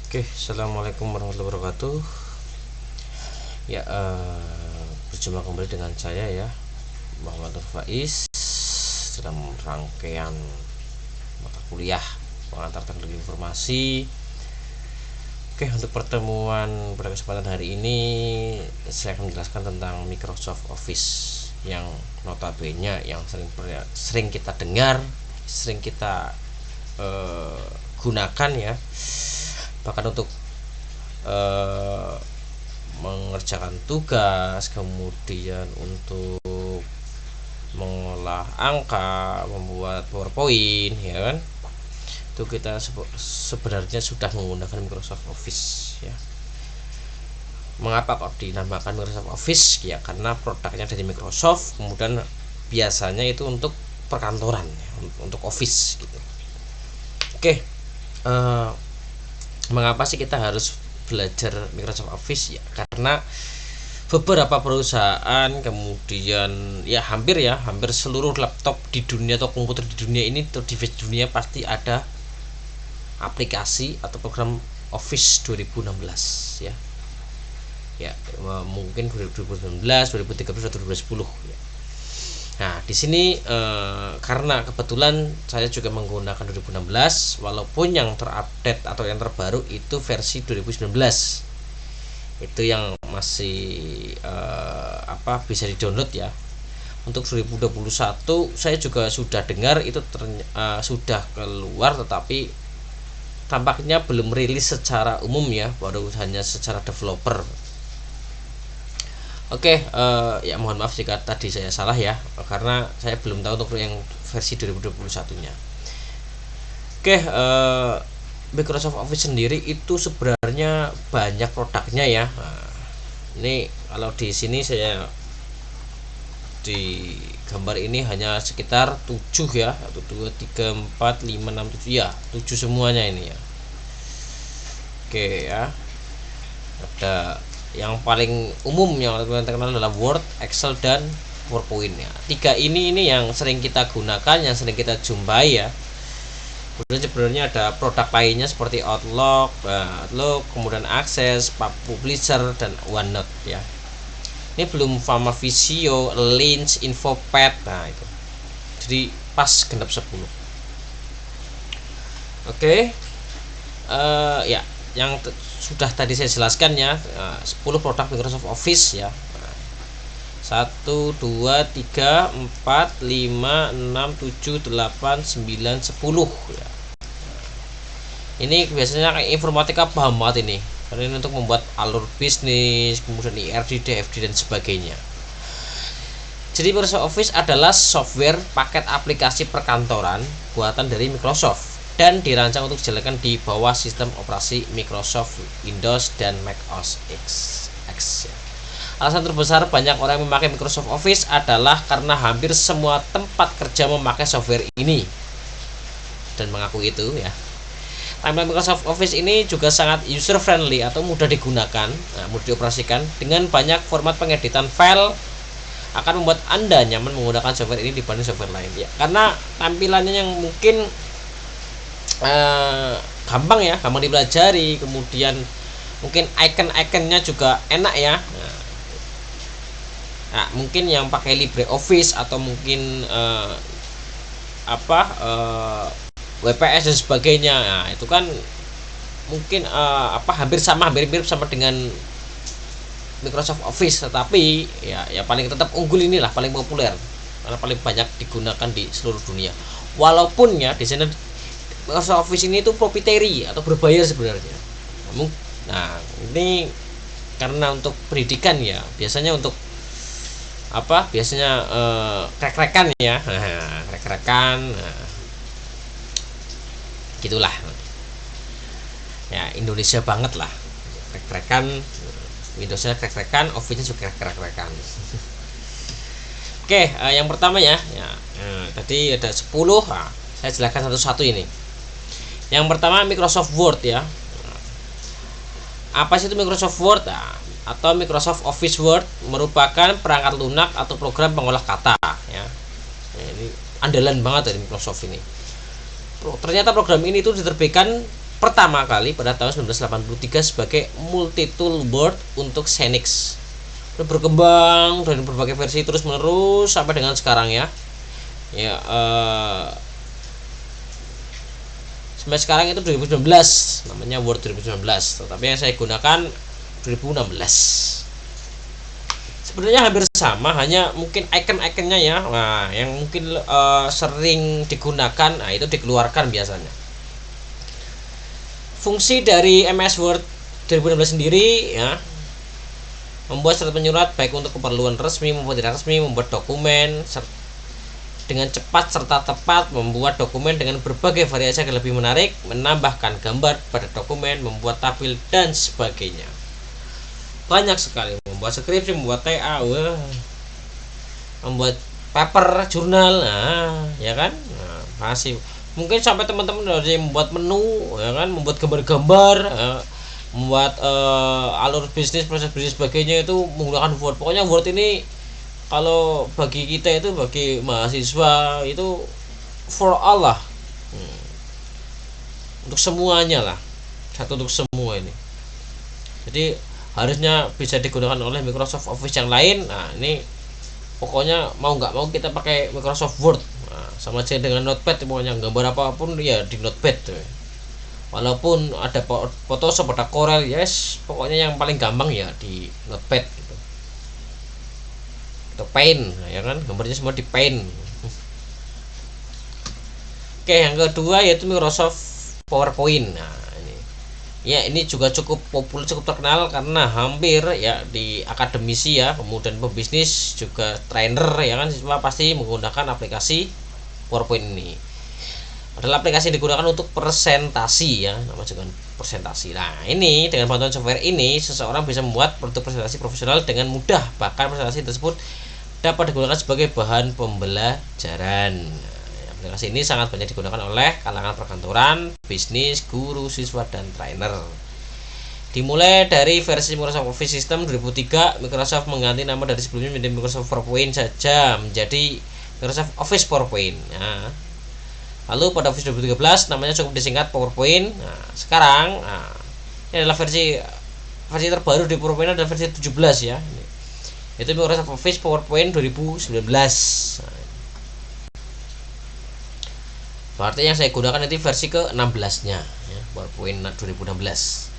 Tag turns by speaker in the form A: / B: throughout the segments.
A: Oke, assalamualaikum warahmatullahi wabarakatuh. Ya, berjumpa kembali dengan saya ya, Muhammad Nur Faiz, dalam rangkaian mata kuliah pengantar teknologi informasi. Oke, untuk pertemuan pada kesempatan hari ini saya akan menjelaskan tentang Microsoft Office yang notabene yang sering kita dengar, sering kita gunakan ya, bahkan untuk mengerjakan tugas, kemudian untuk mengolah angka, membuat PowerPoint, ya kan? Itu kita sebenarnya sudah menggunakan Microsoft Office ya. Mengapa kok dinamakan Microsoft Office? Ya karena produknya dari Microsoft, kemudian biasanya itu untuk perkantoran ya, untuk office gitu. Oke, mengapa sih kita harus belajar Microsoft Office? Ya karena beberapa perusahaan, kemudian ya hampir seluruh laptop di dunia atau komputer di dunia ini atau device di dunia pasti ada aplikasi atau program Office 2016 ya. Ya, mungkin 2019, 2013 atau 2010 ya. Nah, di sini karena kebetulan saya juga menggunakan 2016, walaupun yang terupdate atau yang terbaru itu versi 2019. Itu yang masih bisa di-download ya. Untuk 2021 saya juga sudah dengar itu sudah keluar, tetapi tampaknya belum rilis secara umum ya, baru hanya secara developer. Oke, ya mohon maaf jika tadi saya salah ya, karena saya belum tahu untuk yang versi 2021-nya. Oke, Microsoft Office sendiri itu sebenarnya banyak produknya ya. Nah, ini kalau di sini saya di gambar ini hanya sekitar 7 ya, 1 2 3 4 5 6 7 ya, 7 semuanya ini ya. Oke ya. Ada yang paling umum yang terkenal adalah Word, Excel, dan PowerPoint ya. Tiga ini yang sering kita gunakan, yang sering kita jumpai ya. Kemudian sebenarnya ada produk lainnya seperti Outlook, kemudian Access, Publisher, dan OneNote ya. Ini belum Fama Visio, Lynch, Infopad. Nah itu. Jadi pas genap 10. Oke. Ya, yang sudah tadi saya jelaskan ya, 10 produk Microsoft Office ya. 1 2 3 4 5 6 7 8 9 10 ya. Ini biasanya kayak informatika paham banget ini. Karena ini untuk membuat alur bisnis, kemudian IRD, DFD, dan sebagainya. Jadi Microsoft Office adalah software paket aplikasi perkantoran buatan dari Microsoft dan dirancang untuk dijalankan di bawah sistem operasi Microsoft Windows dan Mac OS X ya. Alasan terbesar banyak orang yang memakai Microsoft Office adalah karena hampir semua tempat kerja memakai software ini dan mengaku itu ya. Tampilan Microsoft Office ini juga sangat user friendly atau mudah digunakan, mudah dioperasikan dengan banyak format pengeditan file, akan membuat Anda nyaman menggunakan software ini dibanding software lain ya. Karena tampilannya yang mungkin gampang ya, gampang dipelajari, kemudian mungkin icon-iconnya juga enak ya. Nah, mungkin yang pakai LibreOffice atau mungkin WPS dan sebagainya, nah itu kan mungkin hampir mirip sama dengan Microsoft Office, tetapi ya paling tetap unggul inilah paling populer karena paling banyak digunakan di seluruh dunia. Walaupun ya di sana Microsoft Office ini itu proprietary atau berbayar sebenarnya. Nah, ini karena untuk pendidikan ya, biasanya untuk biasanya krek-krekan ya. Krek-krekan. Gitulah. Ya, Indonesia banget lah. Krek-krekan, Windowsnya krek-krekan, Office-nya juga krek-krekan. Oke, yang pertama ya. Tadi ada 10. Saya jelaskan satu-satu ini. Yang pertama Microsoft Word ya. Apa sih itu Microsoft Word? Atau Microsoft Office Word merupakan perangkat lunak atau program pengolah kata ya. Ini andalan banget dari Microsoft ini. Ternyata program ini itu diterbitkan pertama kali pada tahun 1983 sebagai multi-tool board untuk Xenix. Berkembang dari berbagai versi terus menerus sampai dengan sekarang ya. Sampai sekarang itu 2019, namanya Word 2019, tetapi yang saya gunakan 2016. Sebenarnya hampir sama, hanya mungkin icon-iconnya ya. Nah, yang mungkin sering digunakan, nah itu dikeluarkan biasanya. Fungsi dari MS Word 2016 sendiri ya, membuat surat menyurat baik untuk keperluan resmi maupun tidak resmi, membuat dokumen dengan cepat serta tepat, membuat dokumen dengan berbagai variasi agar lebih menarik, menambahkan gambar pada dokumen, membuat tabel dan sebagainya. Banyak sekali, membuat skripsi, membuat TA, membuat paper, jurnal, nah, ya kan? Nah, masih mungkin sampai teman-teman dari membuat menu, ya kan, membuat gambar-gambar, membuat alur bisnis, proses bisnis sebagainya itu menggunakan Word. Pokoknya Word ini kalau bagi kita itu, bagi mahasiswa itu for all lah, untuk semuanya lah, satu untuk semua ini. Jadi harusnya bisa digunakan oleh Microsoft Office yang lain. Nah ini pokoknya mau nggak mau kita pakai Microsoft Word. Nah, sama aja dengan Notepad, pokoknya gambar apapun ya di Notepad tuh. Walaupun ada Photoshop, ada Corel, yes, pokoknya yang paling gampang ya di Notepad gitu. Atau Paint, ya kan, gambarnya semua di Paint. Oke, yang kedua yaitu Microsoft PowerPoint. Nah, ini juga cukup populer, cukup terkenal karena hampir ya di akademisi ya, kemudian pebisnis juga trainer ya kan, siswa pasti menggunakan aplikasi PowerPoint ini. Adalah aplikasi yang digunakan untuk presentasi ya, nama juga presentasi. Nah, ini dengan bantuan software ini seseorang bisa membuat produk presentasi profesional dengan mudah, bahkan presentasi tersebut dapat digunakan sebagai bahan pembelajaran. Aplikasi ini sangat banyak digunakan oleh kalangan perkantoran, bisnis, guru, siswa, dan trainer. Dimulai dari versi Microsoft Office System 2003, Microsoft mengganti nama dari sebelumnya menjadi Microsoft PowerPoint saja menjadi Microsoft Office PowerPoint. Nah, lalu pada Office 2013 namanya cukup disingkat PowerPoint. Nah, sekarang ini adalah versi terbaru di PowerPoint, adalah versi 17 ya. Itu Microsoft Office PowerPoint 2019. Berarti yang saya gunakan itu versi ke-16 nya ya, PowerPoint 2016.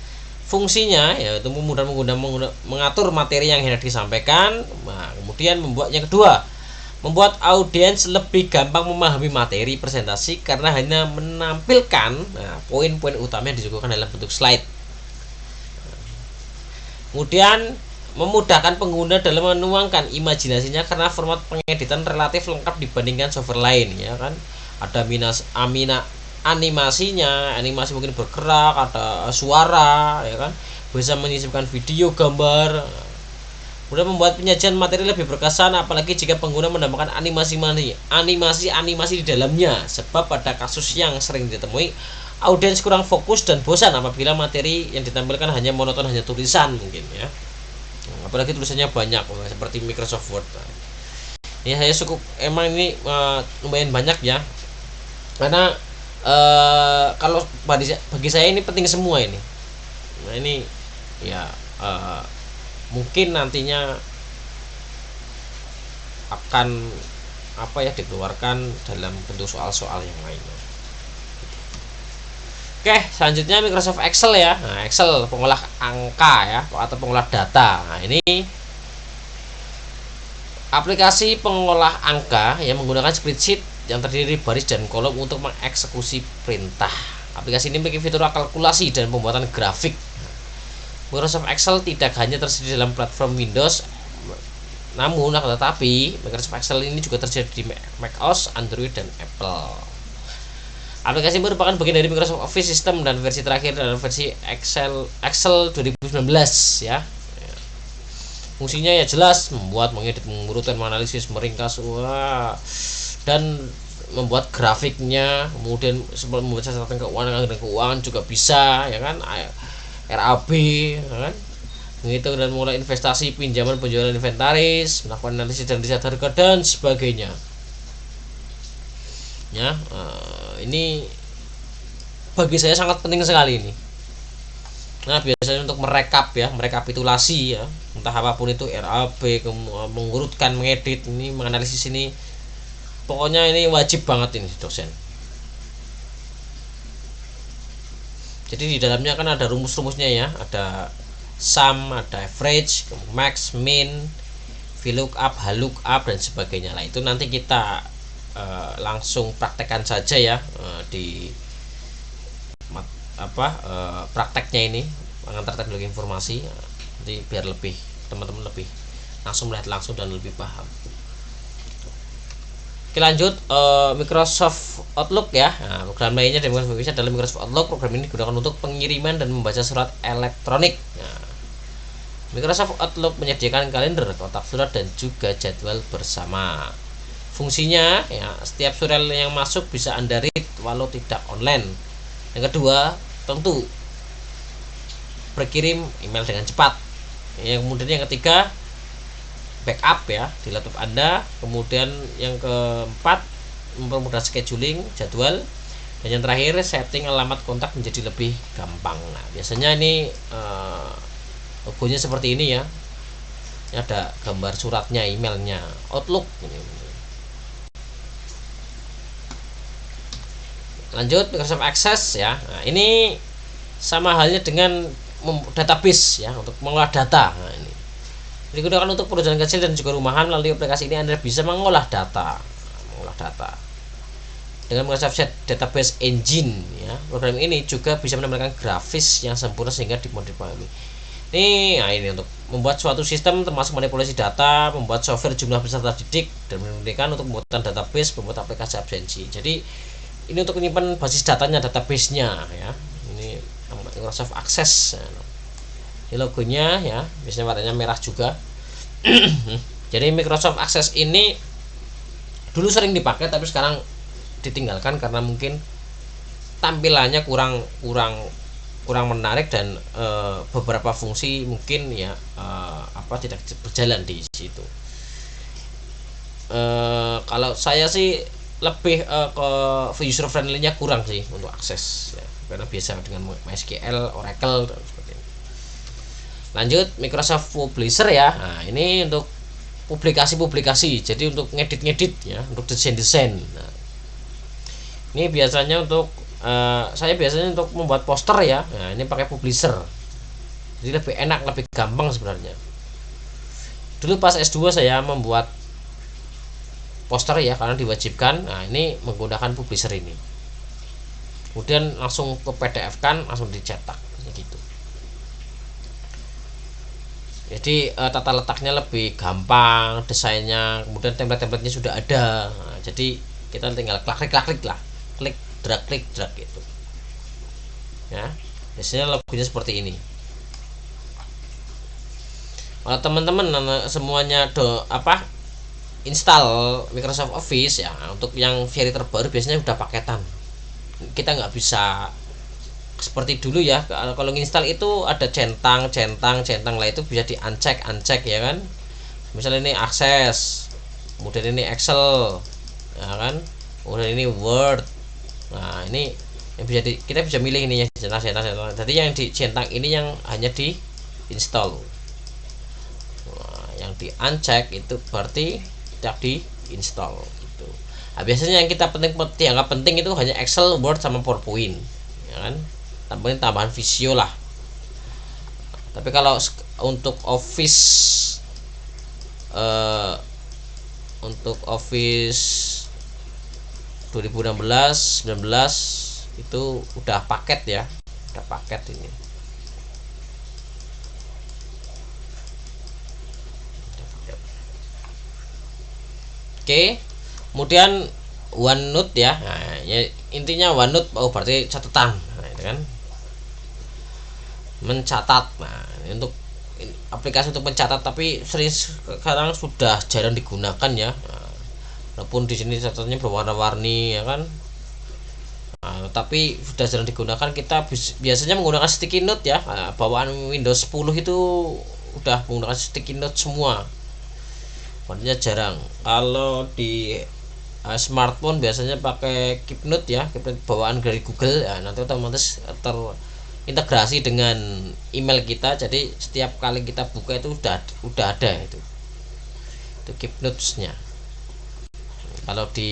A: Fungsinya yaitu memudahkan mengatur materi yang hendak disampaikan. Nah, kemudian membuat yang kedua, membuat audiens lebih gampang memahami materi presentasi karena hanya menampilkan poin-poin utama yang disuguhkan dalam bentuk slide. Kemudian memudahkan pengguna dalam menuangkan imajinasinya karena format pengeditan relatif lengkap dibandingkan software lain ya kan. Ada animasinya, animasi mungkin bergerak, ada suara ya kan, bisa menyisipkan video, gambar. Kemudian membuat penyajian materi lebih berkesan, apalagi jika pengguna menambahkan animasi di dalamnya. Sebab pada kasus yang sering ditemui, audiens kurang fokus dan bosan apabila materi yang ditampilkan hanya monoton, hanya tulisan mungkin ya. Apalagi tulisannya banyak seperti Microsoft Word. Ya saya cukup emang ini lumayan banyak ya. Karena kalau bagi saya ini penting semua ini. Nah ini ya mungkin nantinya akan dikeluarkan dalam bentuk soal-soal yang lainnya. Oke, selanjutnya Microsoft Excel ya. Nah, Excel pengolah angka ya atau pengolah data. Nah, ini aplikasi pengolah angka yang menggunakan spreadsheet yang terdiri baris dan kolom untuk mengeksekusi perintah. Aplikasi ini memiliki fitur kalkulasi dan pembuatan grafik. Microsoft Excel tidak hanya tersedia dalam platform Windows, namun tetapi Microsoft Excel ini juga tersedia di macOS, Android, dan Apple. Aplikasi merupakan bagian dari Microsoft Office System dan versi terakhir adalah versi Excel 2019 ya. Fungsinya ya jelas, membuat, mengedit, mengurutkan, menganalisis, meringkas, dan membuat grafiknya, kemudian membuat catatan keuangan juga bisa ya kan, RAB ya kan, menghitung dan mulai investasi, pinjaman, penjualan inventaris, melakukan analisis dan riset harga dan sebagainya ya. Ini bagi saya sangat penting sekali ini. Nah, biasanya untuk merekap ya, merekapitulasi ya, entah apapun itu RAB, mengurutkan, mengedit, ini menganalisis ini, pokoknya ini wajib banget ini dosen. Jadi di dalamnya kan ada rumus-rumusnya ya, ada sum, ada average, max, min, VLOOKUP, HLOOKUP dan sebagainya. Nah, itu nanti kita langsung praktekkan saja ya di prakteknya ini, pengantar teknologi informasi. Nanti biar lebih teman-teman lebih langsung melihat langsung dan lebih paham. Oke, lanjut Microsoft Outlook ya. Nah, program lainnya dari Microsoft Office adalah Microsoft Outlook. Program ini digunakan untuk pengiriman dan membaca surat elektronik. Nah, Microsoft Outlook menyediakan kalender, kotak surat dan juga jadwal bersama. Fungsinya ya, setiap surat yang masuk bisa Anda read walau tidak online. Yang kedua, tentu berkirim email dengan cepat. Yang kemudian yang ketiga, backup ya di laptop Anda. Kemudian yang keempat, mempermudah scheduling jadwal. Dan yang terakhir, setting alamat kontak menjadi lebih gampang. Nah, biasanya ini logonya seperti ini ya. Ini ada gambar suratnya, emailnya, Outlook ini. Lanjut Microsoft Access ya. Nah, ini sama halnya dengan database ya, untuk mengolah data. Nah, ini digunakan untuk perusahaan kecil dan juga rumahan. Melalui aplikasi ini Anda bisa mengolah data. Dengan Microsoft Database Engine ya, program ini juga bisa menampilkan grafis yang sempurna sehingga dipahami. Ini untuk membuat suatu sistem termasuk manipulasi data, membuat software jumlah peserta didik, dan memudahkan untuk pembuatan database, membuat aplikasi absensi. Jadi ini untuk menyimpan basis datanya, database-nya ya. Ini Microsoft Access. Ini logonya ya, biasanya warnanya merah juga. Jadi Microsoft Access ini dulu sering dipakai tapi sekarang ditinggalkan karena mungkin tampilannya kurang menarik dan beberapa fungsi mungkin ya tidak berjalan di situ. Kalau saya sih lebih ke user friendly-nya kurang sih untuk akses ya, karena biasa dengan MySQL, Oracle dan sebagainya. Lanjut Microsoft Publisher ya. Nah, ini untuk publikasi, jadi untuk ngedit ya, untuk desain. Nah, ini biasanya untuk saya biasanya untuk membuat poster ya. Nah, ini pakai Publisher. Jadi lebih enak, lebih gampang sebenarnya. Dulu pas S2 saya membuat poster ya, karena diwajibkan. Nah, ini menggunakan Publisher ini. Kemudian langsung ke PDF kan, langsung dicetak gitu. Jadi tata letaknya lebih gampang, desainnya, kemudian template-templatenya sudah ada. Nah, jadi kita tinggal klik lah, klik drag gitu. Ya, biasanya logonya seperti ini. Kalau teman-teman semuanya install Microsoft Office ya, untuk yang seri terbaru biasanya udah paketan. Kita nggak bisa seperti dulu ya, kalau install itu ada centang lah, itu bisa di uncheck ya kan. Misalnya ini Access, kemudian ini Excel ya kan, kemudian ini Word. Nah, ini yang kita bisa milih ini ya, centang. Jadi yang di centang ini yang hanya di install. Nah, yang di uncheck itu berarti tidak di install gitu. Nah, biasanya yang kita dianggap penting itu hanya Excel, Word sama PowerPoint ya kan. Tambahan Visio lah. Tapi kalau untuk Office 2016 19 itu udah paket ya, udah paket ini. Oke, kemudian OneNote ya. Nah, ya intinya OneNote berarti catatan. Nah, itu kan mencatat. Nah, untuk aplikasi untuk mencatat, tapi sekarang sudah jarang digunakan ya. Nah, walaupun di sini catatannya berwarna-warni ya kan. Nah, tapi sudah jarang digunakan. Kita biasanya menggunakan sticky note ya. Nah, bawaan Windows 10 itu udah menggunakan sticky note semua. Makanya jarang. Kalau di smartphone biasanya pakai Keepnote ya, Keepnote bawaan dari Google ya, nanti otomatis terintegrasi dengan email kita, jadi setiap kali kita buka itu udah ada itu Keepnotes-nya. Kalau di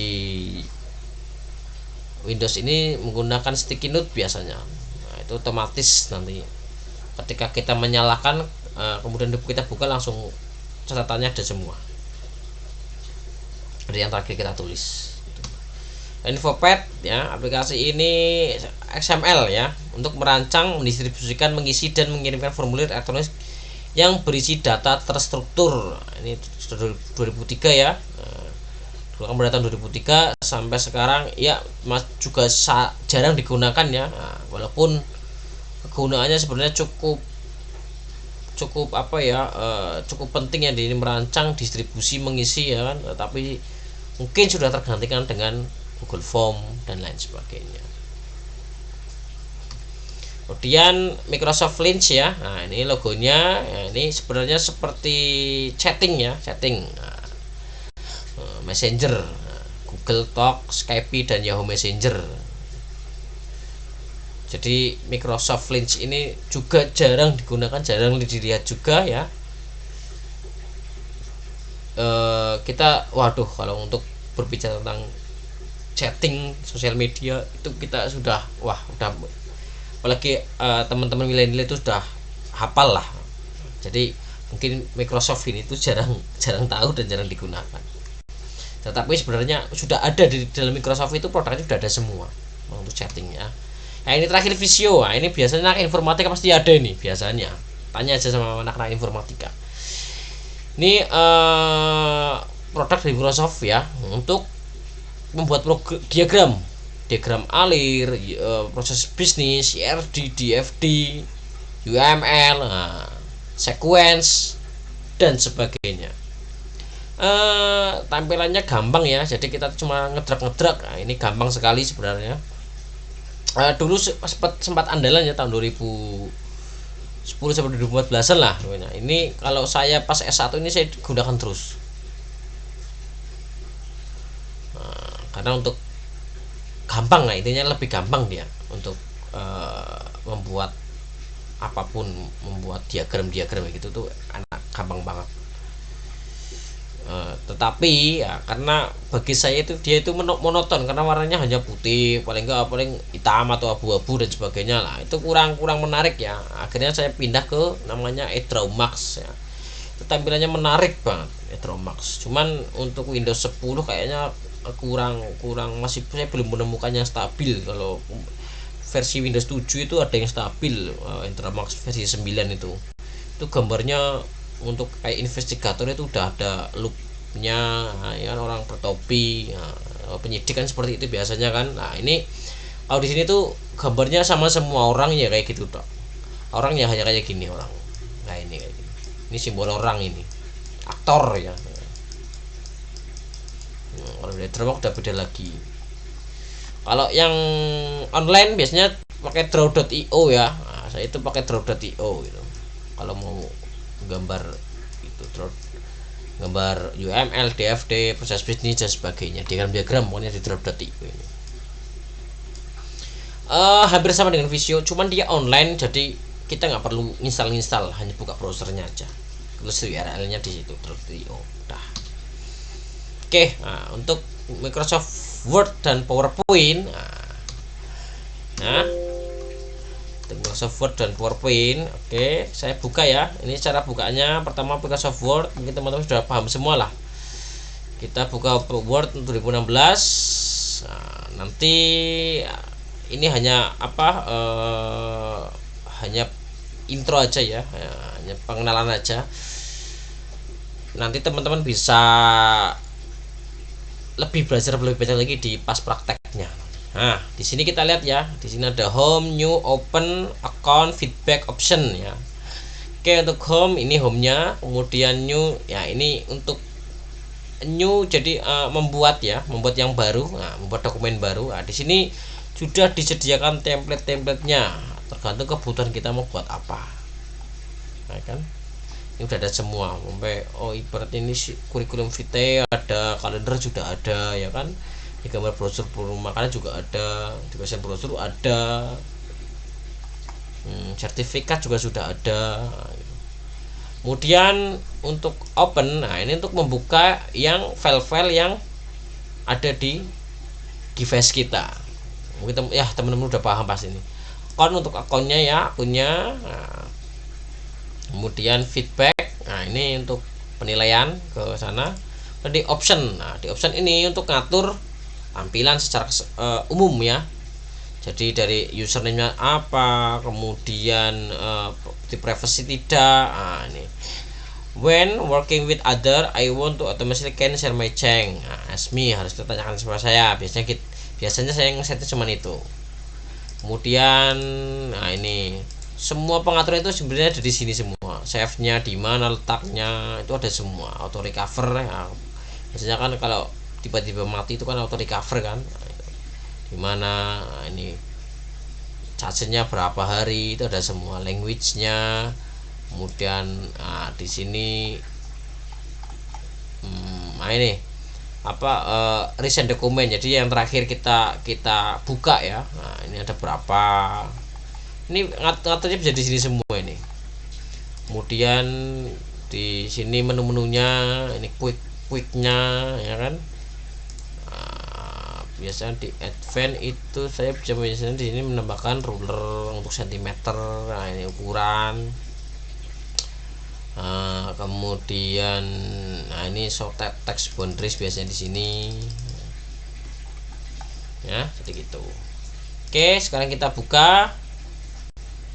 A: Windows ini menggunakan sticky note biasanya, nah, itu otomatis nanti ketika kita menyalakan kemudian kita buka langsung catatannya ada semua dari yang terakhir kita tulis. Infopad ya, aplikasi ini XML ya, untuk merancang, mendistribusikan, mengisi dan mengirimkan formulir elektronik yang berisi data terstruktur. Ini sudah 2003 ya, pada tahun 2003 sampai sekarang ya, juga jarang digunakan ya. Nah, walaupun kegunaannya sebenarnya cukup apa ya, cukup penting ya, ini merancang, distribusi, mengisi ya kan, tetapi mungkin sudah tergantikan dengan Google Form dan lain sebagainya. Kemudian Microsoft Lynch ya, nah ini logonya ya, ini sebenarnya seperti chatting ya, nah, Messenger, Google Talk, Skype dan Yahoo Messenger. Jadi Microsoft Lynch ini juga jarang digunakan, jarang dilihat juga ya. Kita waduh, kalau untuk berbicara tentang chatting sosial media itu kita sudah apalagi teman-teman milenial itu sudah hafal lah. Jadi mungkin Microsoft ini itu jarang tahu dan jarang digunakan. Tetapi sebenarnya sudah ada di dalam Microsoft itu, produknya sudah ada semua untuk chatting ya. Nah ini terakhir Visio. Nah ini biasanya anak informatika pasti ada ini biasanya. Tanya aja sama anak-anak informatika. Ini produk dari Microsoft ya, untuk membuat diagram alir, proses bisnis, IRD, DFD, UML, sequence dan sebagainya. Tampilannya gampang ya, jadi kita cuma ngedrag. Nah, ini gampang sekali sebenarnya. Dulu sempat andalan ya tahun 2010 sampai 2014 lah. Nah, ini kalau saya pas S1 ini saya gunakan terus. Karena untuk gampang, nah intinya lebih gampang dia untuk membuat apapun, membuat diagram gitu tuh gampang banget. Tetapi ya karena bagi saya itu dia itu monoton, karena warnanya hanya putih, paling hitam atau abu-abu dan sebagainya lah, itu kurang menarik ya. Akhirnya saya pindah ke namanya EdrawMax ya, itu tampilannya menarik banget EdrawMax. Cuman untuk Windows 10 kayaknya kurang masih, saya belum menemukan yang stabil. Kalau versi Windows 7 itu ada yang stabil, EdrawMax versi 9 itu gambarnya untuk kayak investigator itu udah ada loopnya ya, orang bertopi, penyidik kan seperti itu biasanya kan. Nah ini kalau di sini tuh gambarnya sama semua orang ya, kayak gitu toh, orang ya hanya kayak gini orang. Nah ini kayak gini, ini simbol orang, ini aktor ya. Kalau dari Draw udah beda lagi. Kalau yang online biasanya pakai draw.io ya. Nah, saya itu pakai draw.io gitu. Kalau mau gambar itu, gambar UML, DFD, proses bisnis dan sebagainya, diagram pokoknya di draw.io ini. Hampir sama dengan Visio, cuman dia online, jadi kita nggak perlu install, hanya buka browsernya aja, terus URL-nya di situ draw.io udah. Oke, nah untuk Microsoft Word dan PowerPoint, nah Microsoft Word dan PowerPoint. Oke, saya buka ya. Ini cara bukanya. Pertama Microsoft Word, mungkin teman-teman sudah paham semua lah. Kita buka Word 2016. Nah, nanti ini hanya hanya intro aja ya, hanya pengenalan aja. Nanti teman-teman bisa belajar lebih banyak lagi di pas prakteknya. Nah, di sini kita lihat ya, di sini ada home, new, open, account, feedback, option ya. Oke, untuk home ini home-nya, kemudian new ya, ini untuk new jadi membuat yang baru, membuat dokumen baru. Nah, di sini sudah disediakan template-templatenya, tergantung kebutuhan kita mau buat apa. Nah, kan? ini udah ada semua sampai ibarat ini kurikulum vitae ada, kalender juga ada ya kan, di gambar brosur makanan juga ada, di desain brosur ada, sertifikat juga sudah ada. Kemudian untuk open, nah ini untuk membuka yang file-file yang ada di device kita. Mungkin ya teman-teman udah paham pas ini. Untuk akunnya ya, akunnya. Nah, kemudian feedback, nah ini untuk penilaian ke sana. Dan di option, nah di option ini untuk ngatur tampilan secara umum ya. Jadi dari username-nya apa, kemudian di privacy tidak. Nah, ini when working with other, I want to automatically can share my change. Nah, ask me, harus ditanyakan sama saya. Biasanya saya ngeset cuma itu. Kemudian, nah ini semua pengaturan itu sebenarnya ada di sini semua. Save-nya di mana letaknya itu ada semua. Auto recover ya. Biasanya kan kalau tiba-tiba mati itu kan auto recover kan. Dimana ini charge-nya berapa hari itu ada semua, language-nya. Kemudian di sini ini recent dokumen, jadi yang terakhir kita buka ya. Nah ini ada berapa, ini ngaturnya bisa di sini semua ini. Kemudian di sini menu-menunya, ini quick-nya ya kan. Biasanya di advance itu saya biasanya di sini menambahkan ruler untuk sentimeter. Nah ini ukuran. Kemudian ini show text boundaries biasanya di sini ya, jadi gitu. Oke, sekarang kita buka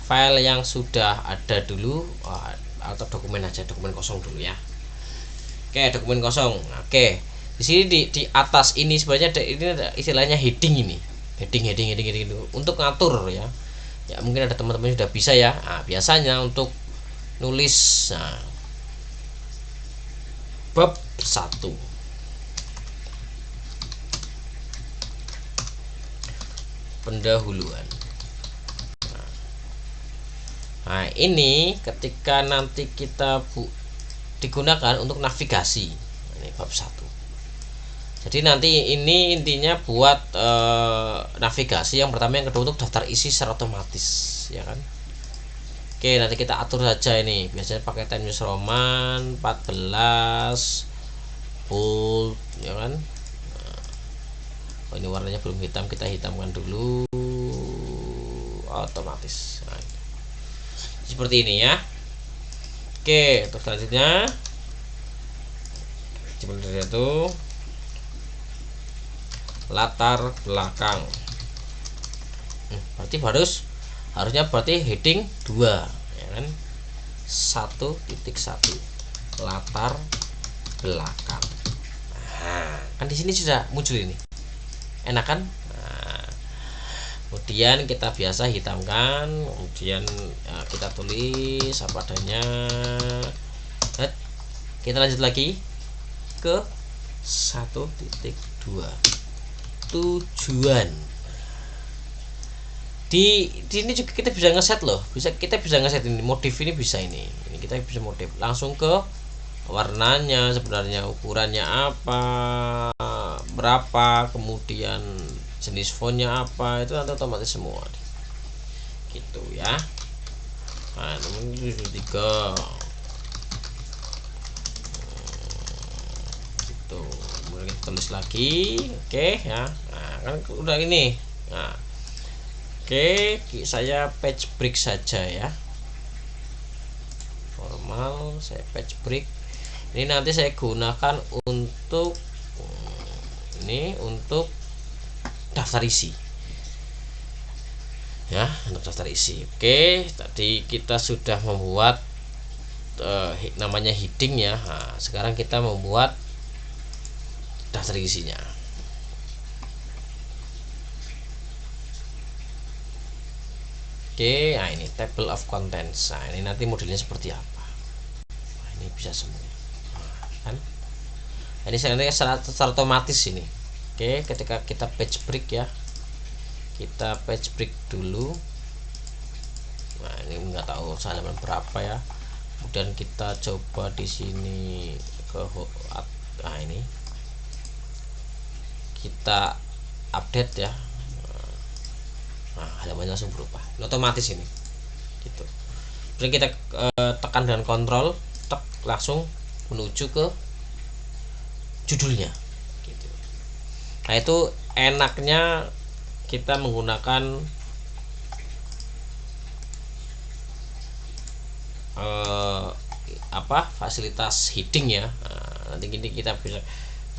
A: file yang sudah ada dulu, atau dokumen aja, dokumen kosong dulu ya. Oke, dokumen kosong. Oke, di sini di atas ini sebenarnya ini ada istilahnya heading ini, heading untuk ngatur ya. Ya mungkin ada teman-teman sudah bisa ya. Nah, biasanya untuk nulis, nah bab 1 pendahuluan. Nah ini ketika nanti kita digunakan untuk navigasi, ini bab 1. Jadi nanti ini intinya buat navigasi yang pertama, yang kedua untuk daftar isi secara otomatis ya kan. Oke, nanti kita atur saja ini. Biasanya pakai Times New Roman 14 bold ya kan. Ini warnanya belum hitam, kita hitamkan dulu otomatis. Nah, seperti ini ya. Oke, untuk selanjutnya seperti itu latar belakang. Berarti harusnya heading 2 ya kan, 1.1 latar belakang. Nah, kan di sini sudah muncul ini, enak kan. Nah, kemudian kita biasa hitamkan, kemudian kita tulis apa adanya. Kita lanjut lagi ke 1.2 tujuan. Di sini juga kita bisa ngeset loh, kita bisa ngeset ini, modif ini bisa, ini kita bisa modif langsung ke warnanya, sebenarnya ukurannya apa, berapa, kemudian jenis fontnya apa, itu nanti otomatis semua gitu ya. Nah nomor 3 gitu, kemudian kita tulis lagi. Oke ya, nah kan udah ini. Nah oke, saya page break saja ya, formal saya page break. Ini nanti saya gunakan untuk untuk daftar isi ya, untuk daftar isi. Oke, tadi kita sudah membuat namanya heading ya. Nah, sekarang kita membuat daftar isinya. Oke, nah ini table of contents. Nah ini nanti modelnya seperti apa. Nah, ini bisa semua. Nah, kan? Nah, ini secara otomatis ini. Oke, ketika kita page break ya, kita page break dulu. Nah ini nggak tahu halaman berapa ya, kemudian kita coba di sini ke ini kita update ya. Nah, halamannya langsung berubah, otomatis ini gitu. Terus kita tekan dengan kontrol, langsung menuju ke judulnya gitu. Nah, itu enaknya kita menggunakan fasilitas heading ya. Nah, nanti ini kita bisa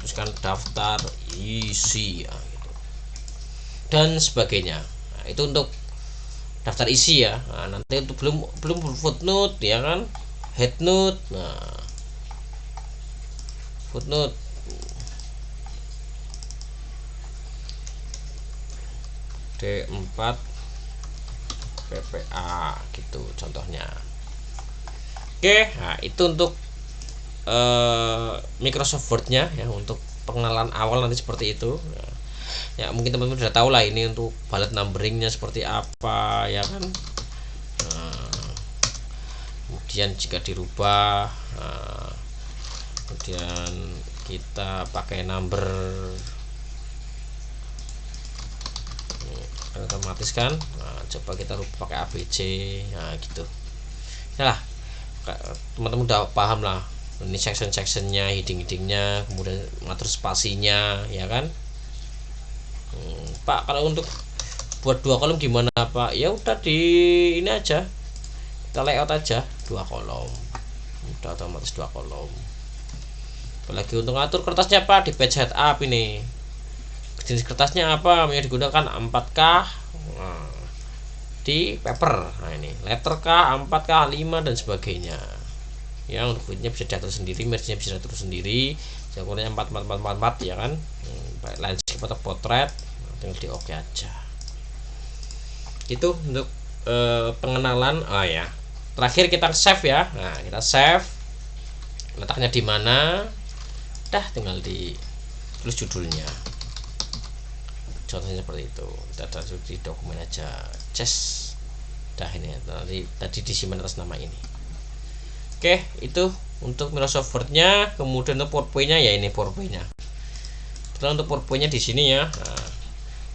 A: tuliskan daftar isi ya, gitu. Dan sebagainya. Nah, itu untuk daftar isi ya. Nah, nanti untuk belum footnote ya kan, headnote. Nah, footnote D4 PPA gitu contohnya. Oke, nah itu untuk Microsoft Word-nya ya, untuk pengenalan awal nanti seperti itu. Ya mungkin teman-teman sudah tahu lah ini untuk bullet numberingnya seperti apa ya kan. Kemudian jika dirubah, kemudian kita pakai number otomatis kan. Nah, coba kita rubah pakai ABC, nah gitu. Nah, teman-teman udah paham lah ini section-sectionnya, heading-headingnya, kemudian ngatur spasinya ya kan. Pak, kalau untuk buat 2 kolom gimana Pak? Ya udah di ini aja, kita layout aja 2 kolom, udah otomatis 2 kolom. Apalagi untuk ngatur kertasnya Pak, di page head-up ini jenis kertasnya apa yang digunakan, 4K di paper. Nah ini letter K, 4K, 5 dan sebagainya ya. Untuk widthnya bisa diatur sendiri, merge-nya bisa diatur sendiri, jangkauannya 4 ya kan. Baik landscape atau potret, tinggal di oke aja. Itu untuk pengenalan. Oh ya, terakhir kita save ya. Nah kita save, letaknya di mana, dah tinggal tulis judulnya, contohnya seperti itu. Kita taruh di dokumen aja, dah ini tadi disimpan atas nama ini. Oke, itu untuk Microsoft Word-nya. Kemudian untuk PowerPoint-nya ya ini PowerPoint-nya. Terus untuk PowerPoint-nya di sini ya. Nah,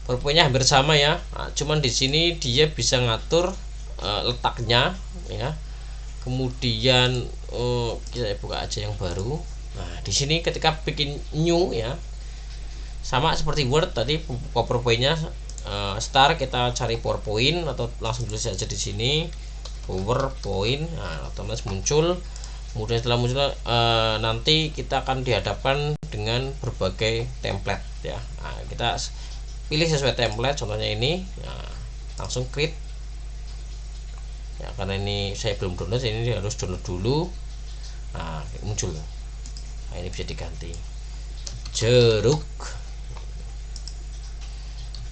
A: PowerPoint-nya hampir sama ya. Nah, cuman di sini dia bisa ngatur letaknya ya. Kemudian kita buka aja yang baru. Nah, di sini ketika bikin new ya, sama seperti Word tadi, PowerPoint-nya start kita cari PowerPoint atau langsung tulis saja di sini PowerPoint. Nah, otomatis muncul. Kemudian setelah muncul nanti kita akan dihadapkan dengan berbagai template ya. Nah, kita pilih sesuai template, contohnya ini. Nah, langsung create ya, karena ini saya belum download, ini harus download dulu. Nah, muncul. Nah, ini bisa diganti jeruk,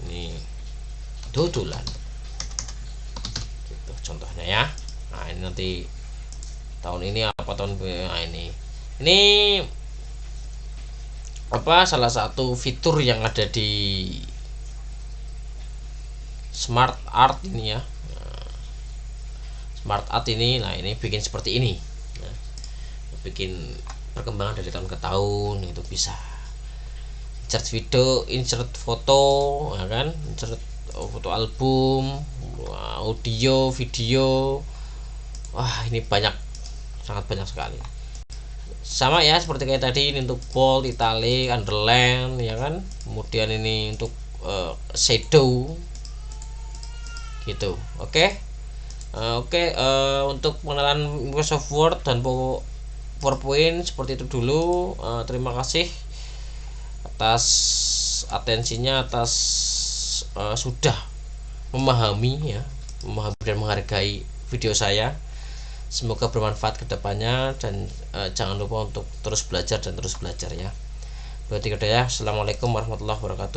A: ini dodolan gitu contohnya ya. Nah ini nanti tahun ini apa tahun, nah ini apa salah satu fitur yang ada di Smart Art ini ya. Nah, Smart Art ini, nah ini bikin seperti ini nah, bikin perkembangan dari tahun ke tahun, itu bisa insert video, insert foto ya kan, insert foto album, audio, video. Wah ini banyak, sangat banyak sekali. Sama ya seperti kayak tadi, ini untuk bold, italic, underline ya kan. Kemudian ini untuk shadow gitu. Oke. Untuk pengenalan Microsoft Word dan PowerPoint seperti itu dulu. Terima kasih atas atensinya, atas sudah memahami dan menghargai video saya. Semoga bermanfaat kedepannya, dan jangan lupa untuk terus belajar ya. Berarti ya. Assalamualaikum warahmatullahi wabarakatuh.